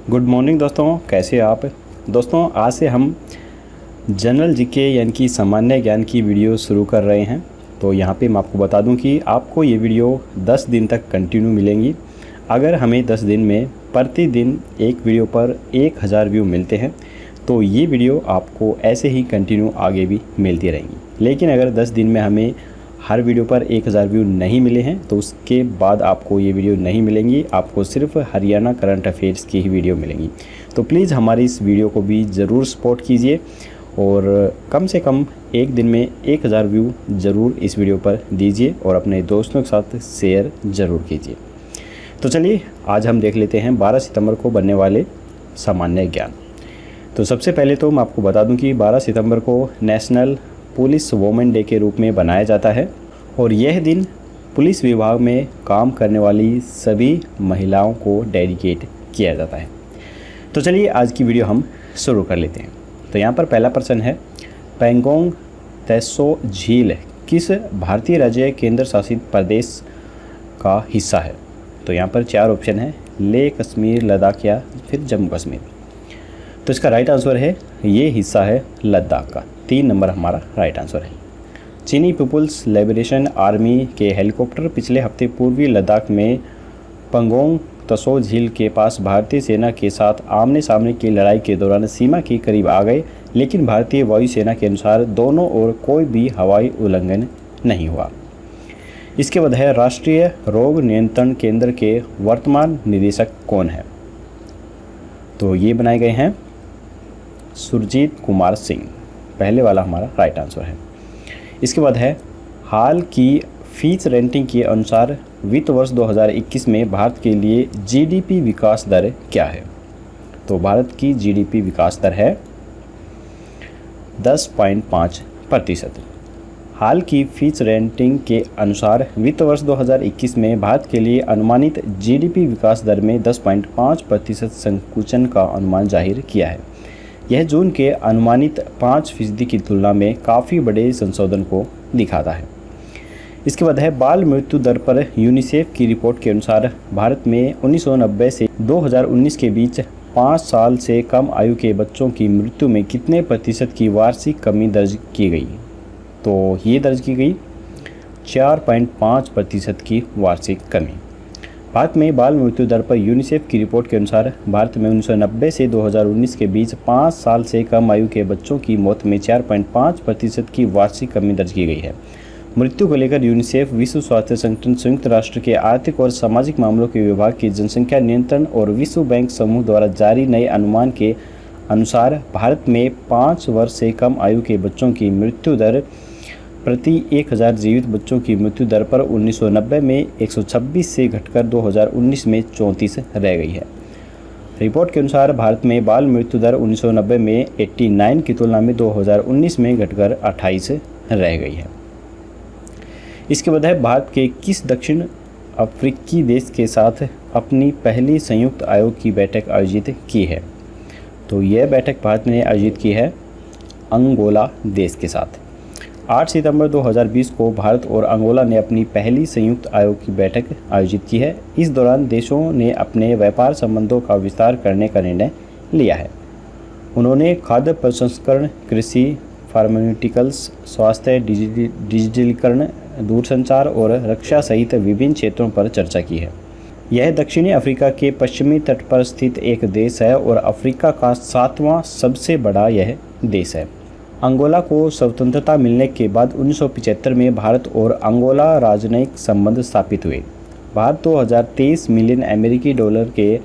Good morning दोस्तों, कैसे आप। दोस्तों आज से हम जनरल जीके यानी कि सामान्य ज्ञान की वीडियो शुरू कर रहे हैं। तो यहाँ पे मैं आपको बता दूं कि आपको ये वीडियो 10 दिन तक कंटिन्यू मिलेंगी। अगर हमें 10 दिन में प्रतिदिन एक वीडियो पर 1000 व्यू मिलते हैं तो ये वीडियो आपको ऐसे ही कंटिन्यू आगे भी मिलती रहेंगी। लेकिन अगर 10 दिन में हमें हर वीडियो पर 1000 व्यू नहीं मिले हैं तो उसके बाद आपको ये वीडियो नहीं मिलेंगी, आपको सिर्फ हरियाणा करंट अफेयर्स की ही वीडियो मिलेंगी। तो प्लीज़ हमारी इस वीडियो को भी ज़रूर सपोर्ट कीजिए और कम से कम एक दिन में 1000 व्यू ज़रूर इस वीडियो पर दीजिए और अपने दोस्तों के साथ शेयर ज़रूर कीजिए। तो चलिए आज हम देख लेते हैं 12 सितंबर को बनने वाले सामान्य ज्ञान। तो सबसे पहले तो मैं आपको बता दूं कि 12 सितंबर को नेशनल पुलिस वुमेन डे के रूप में बनाया जाता है और यह दिन पुलिस विभाग में काम करने वाली सभी महिलाओं को डेडिकेट किया जाता है। तो चलिए आज की वीडियो हम शुरू कर लेते हैं। तो यहाँ पर पहला प्रश्न है, पैंगोंग त्सो झील किस भारतीय राज्य केंद्र शासित प्रदेश का हिस्सा है। तो यहाँ पर 4 ऑप्शन है, लेह, कश्मीर, लद्दाख या फिर जम्मू कश्मीर। तो इसका राइट आंसर है ये हिस्सा है लद्दाख का। 3 नंबर हमारा राइट आंसर है। चीनी पीपुल्स लिबरेशन आर्मी के हेलीकॉप्टर पिछले हफ्ते पूर्वी लद्दाख में पैंगोंग त्सो झील के पास भारतीय सेना के साथ आमने सामने की लड़ाई के दौरान सीमा के करीब आ गए, लेकिन भारतीय वायुसेना के अनुसार दोनों ओर कोई भी हवाई उल्लंघन नहीं हुआ। इसके बाद है, राष्ट्रीय रोग नियंत्रण केंद्र के वर्तमान निदेशक कौन है। तो ये बनाए गए हैं सुरजीत कुमार सिंह। पहले वाला हमारा राइट आंसर है। इसके बाद है, हाल की फीच रेटिंग के अनुसार वित्त वर्ष 2021 में भारत के लिए जीडीपी विकास दर क्या है। तो भारत की जीडीपी विकास दर है 10.5%। हाल की फीच रेटिंग के अनुसार वित्त वर्ष 2021 में भारत के लिए अनुमानित जीडीपी विकास दर में 10.5% संकुचन का अनुमान जाहिर किया है। यह जून के अनुमानित 5% की तुलना में काफ़ी बड़े संशोधन को दिखाता है। इसके बाद है, बाल मृत्यु दर पर यूनिसेफ की रिपोर्ट के अनुसार भारत में 1990 से 2019 के बीच 5 साल से कम आयु के बच्चों की मृत्यु में कितने प्रतिशत की वार्षिक कमी दर्ज की गई। तो ये दर्ज की गई 4.5% की वार्षिक कमी। भारत में बाल मृत्यु दर पर यूनिसेफ की रिपोर्ट के अनुसार भारत में 1990 से 2019 के बीच 5 साल से कम आयु के बच्चों की मौत में 4.5% की वार्षिक कमी दर्ज की गई है। मृत्यु को लेकर यूनिसेफ, विश्व स्वास्थ्य संगठन, संयुक्त राष्ट्र के आर्थिक और सामाजिक मामलों के विभाग की जनसंख्या नियंत्रण और विश्व बैंक समूह द्वारा जारी नए अनुमान के अनुसार भारत में 5 वर्ष से कम आयु के बच्चों की मृत्यु दर प्रति 1000 जीवित बच्चों की मृत्यु दर पर 1990 में 126 से घटकर 2019 में 34 रह गई है। रिपोर्ट के अनुसार भारत में बाल मृत्यु दर 1990 में 89 की तुलना में 2019 में घटकर 28 रह गई है। इसके बाद है, भारत के किस दक्षिण अफ्रीकी देश के साथ अपनी पहली संयुक्त आयोग की बैठक आयोजित की है। तो यह बैठक भारत ने आयोजित की है अंगोला देश के साथ। 8 सितंबर 2020 को भारत और अंगोला ने अपनी पहली संयुक्त आयोग की बैठक आयोजित की है। इस दौरान देशों ने अपने व्यापार संबंधों का विस्तार करने का निर्णय लिया है। उन्होंने खाद्य प्रसंस्करण, कृषि, फार्मास्यूटिकल्स, स्वास्थ्य, डिजिटलीकरण, दूरसंचार और रक्षा सहित विभिन्न क्षेत्रों पर चर्चा की है। यह दक्षिणी अफ्रीका के पश्चिमी तट पर स्थित एक देश है और अफ्रीका का 7वां सबसे बड़ा यह देश है। अंगोला को स्वतंत्रता मिलने के बाद 1975 में भारत और अंगोला राजनयिक संबंध स्थापित हुए। भारत 2023 मिलियन अमेरिकी डॉलर के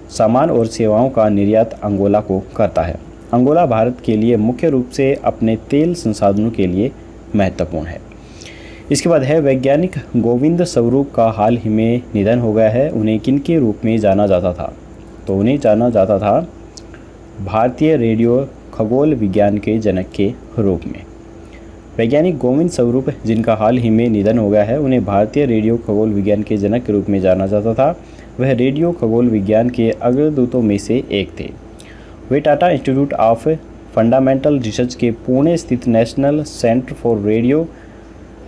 सामान और सेवाओं का निर्यात अंगोला को करता है। अंगोला भारत के लिए मुख्य रूप से अपने तेल संसाधनों के लिए महत्वपूर्ण है। इसके बाद है, वैज्ञानिक गोविंद स्वरूप का हाल ही में निधन हो गया है। उन्हें किन के रूप में जाना जाता था। तो उन्हें जाना जाता था भारतीय रेडियो खगोल विज्ञान के जनक के रूप में। वैज्ञानिक गोविंद स्वरूप जिनका हाल ही में निधन हो गया है, उन्हें भारतीय रेडियो खगोल विज्ञान के जनक के रूप में जाना जाता था। वह रेडियो खगोल विज्ञान के अग्रदूतों में से एक थे। वे Tata institute of fundamental research के पुणे स्थित national centre for radio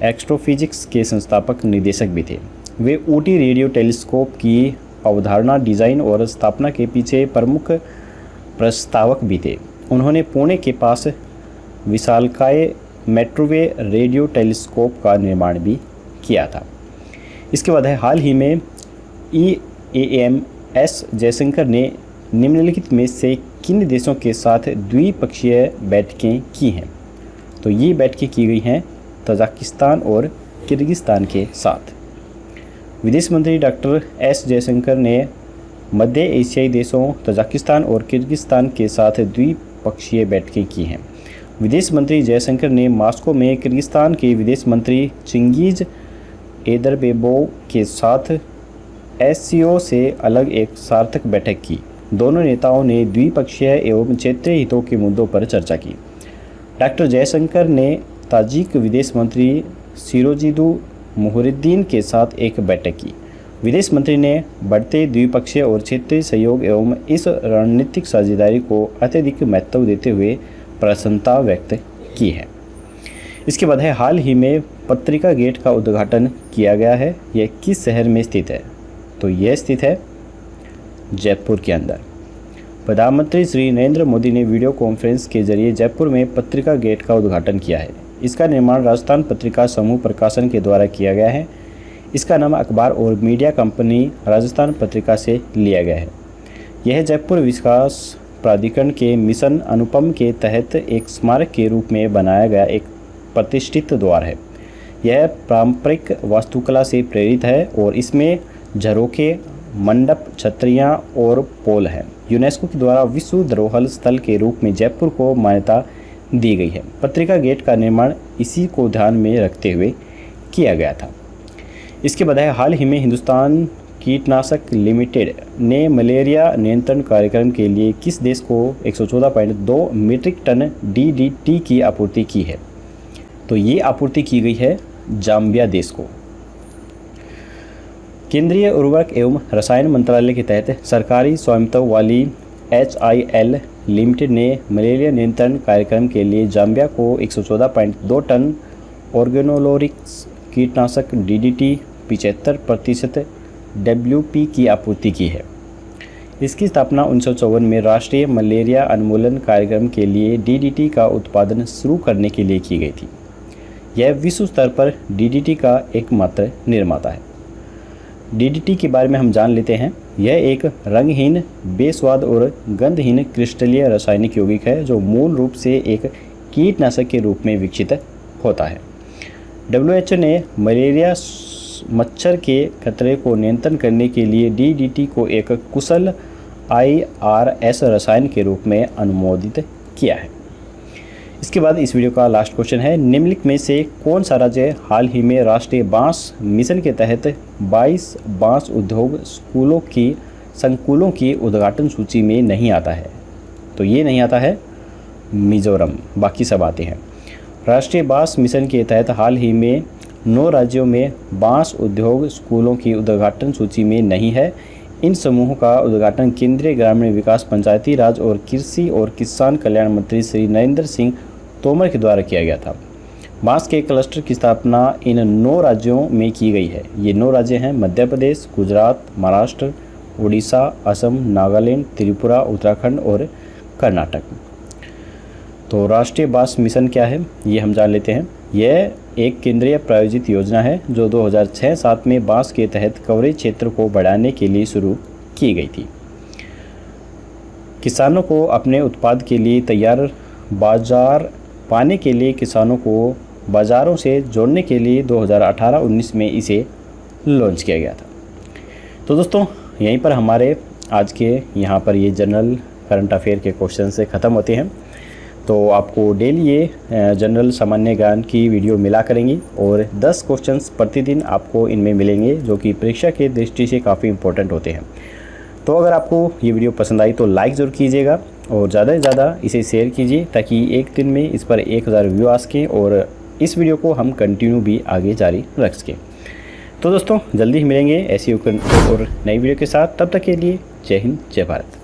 astrophysics के संस्थापक निदेशक भी थे। वे ऊटी रेडियो टेलीस्कोप की अवधारणा, डिज़ाइन और स्थापना के पीछे प्रमुख प्रस्तावक भी थे। उन्होंने पुणे के पास विशालकाय माइक्रोवेव रेडियो टेलीस्कोप का निर्माण भी किया था। इसके बाद है, हाल ही में EAM एस जयशंकर ने निम्नलिखित में से किन देशों के साथ द्विपक्षीय बैठकें की हैं? तो ये बैठकें की गई हैं तजाकिस्तान और किर्गिस्तान के साथ। विदेश मंत्री डॉक्टर एस जयशंकर ने मध्य एशियाई देशों तजाकिस्तान और किर्गिस्तान के साथ द्विपक्षीय बैठकें की हैं। विदेश मंत्री जयशंकर ने मॉस्को में किर्गिस्तान के विदेश मंत्री चिंगीज एदरबेगोव के साथ SCO से अलग एक सार्थक बैठक की। दोनों नेताओं ने द्विपक्षीय एवं क्षेत्रीय हितों के मुद्दों पर चर्चा की। डॉक्टर जयशंकर ने ताजिक विदेश मंत्री सिरोजिदू मुहरिद्दीन के साथ एक बैठक की। विदेश मंत्री ने बढ़ते द्विपक्षीय और क्षेत्रीय सहयोग एवं इस रणनीतिक साझेदारी को अत्यधिक महत्व देते हुए प्रसन्नता व्यक्त की है। इसके बाद है, हाल ही में पत्रिका गेट का उद्घाटन किया गया है। यह किस शहर में स्थित है? तो यह स्थित है जयपुर के अंदर। प्रधानमंत्री श्री नरेंद्र मोदी ने वीडियो कॉन्फ्रेंस के जरिए जयपुर में पत्रिका गेट का उद्घाटन किया है। इसका निर्माण राजस्थान पत्रिका समूह प्रकाशन के द्वारा किया गया है। इसका नाम अखबार और मीडिया कंपनी राजस्थान पत्रिका से लिया गया है। यह जयपुर विकास प्राधिकरण के मिशन अनुपम के तहत एक स्मारक के रूप में बनाया गया एक प्रतिष्ठित द्वार है। यह पारंपरिक वास्तुकला से प्रेरित है और इसमें झरोखे, मंडप, छतरियां और पोल हैं। यूनेस्को के द्वारा विश्व धरोहर स्थल के रूप में जयपुर को मान्यता दी गई है। पत्रिका गेट का निर्माण इसी को ध्यान में रखते हुए किया गया था। इसके बाद हाल ही में हिंदुस्तान कीटनाशक लिमिटेड ने मलेरिया नियंत्रण कार्यक्रम के लिए किस देश को 114.2 मीट्रिक टन DDT की आपूर्ति की है? तो ये आपूर्ति की गई है जाम्बिया देश को। केंद्रीय उर्वरक एवं रसायन मंत्रालय के तहत सरकारी स्वामित्व वाली HIL लिमिटेड ने मलेरिया नियंत्रण कार्यक्रम के लिए जाम्बिया को 114.2 टन ऑर्गेनोलोरिक्स कीटनाशक DDT 75% WP की आपूर्ति की है। इसकी स्थापना 1954 में राष्ट्रीय मलेरिया उन्मूलन कार्यक्रम के लिए DDT का उत्पादन शुरू करने के लिए की गई थी। यह विश्व स्तर पर DDT का एकमात्र निर्माता है। DDT के बारे में हम जान लेते हैं। यह एक रंगहीन, बेस्वाद और गंधहीन क्रिस्टलीय रासायनिक यौगिक है जो मूल रूप से एक कीटनाशक के रूप में विकसित होता है। WHO ने मलेरिया मच्छर के खतरे को नियंत्रण करने के लिए DDT को एक कुशल IRS रसायन के रूप में अनुमोदित किया है। इसके बाद इस वीडियो का लास्ट क्वेश्चन है, निम्नलिखित में से कौन सा राज्य हाल ही में राष्ट्रीय बांस मिशन के तहत 22 बांस उद्योग संकुलों की उद्घाटन सूची में नहीं आता है? तो ये नहीं आता है मिजोरम, बाकी सब आते हैं। राष्ट्रीय बांस मिशन के तहत हाल ही में 9 राज्यों में बांस उद्योग स्कूलों की उद्घाटन सूची में नहीं है। इन समूहों का उद्घाटन केंद्रीय ग्रामीण विकास, पंचायती राज और कृषि और किसान कल्याण मंत्री श्री नरेंद्र सिंह तोमर के द्वारा किया गया था। बांस के क्लस्टर की स्थापना इन 9 राज्यों में की गई है। ये 9 राज्य हैं मध्य प्रदेश, गुजरात, महाराष्ट्र, उड़ीसा, असम, नागालैंड, त्रिपुरा, उत्तराखंड और कर्नाटक। तो राष्ट्रीय बांस मिशन क्या है ये हम जान लेते हैं। यह एक केंद्रीय प्रायोजित योजना है जो 2006-07 में बांस के तहत कवरेज क्षेत्र को बढ़ाने के लिए शुरू की गई थी। किसानों को अपने उत्पाद के लिए तैयार बाजार पाने के लिए किसानों को बाज़ारों से जोड़ने के लिए 2018-19 में इसे लॉन्च किया गया था। तो दोस्तों यहीं पर हमारे आज के यहाँ पर ये जनरल करंट अफेयर के क्वेश्चन से ख़त्म होते हैं। तो आपको डेली ये जनरल सामान्य ज्ञान की वीडियो मिला करेंगी और 10 क्वेश्चंस प्रतिदिन आपको इनमें मिलेंगे जो कि परीक्षा के दृष्टि से काफ़ी इंपॉर्टेंट होते हैं। तो अगर आपको ये वीडियो पसंद आई तो लाइक ज़रूर कीजिएगा और ज़्यादा से ज़्यादा इसे शेयर कीजिए ताकि एक दिन में इस पर 1000 व्यू आ सकें और इस वीडियो को हम कंटिन्यू भी आगे जारी रख सकें। तो दोस्तों जल्दी ही मिलेंगे ऐसी और नई वीडियो के साथ। तब तक के लिए जय हिंद, जय भारत।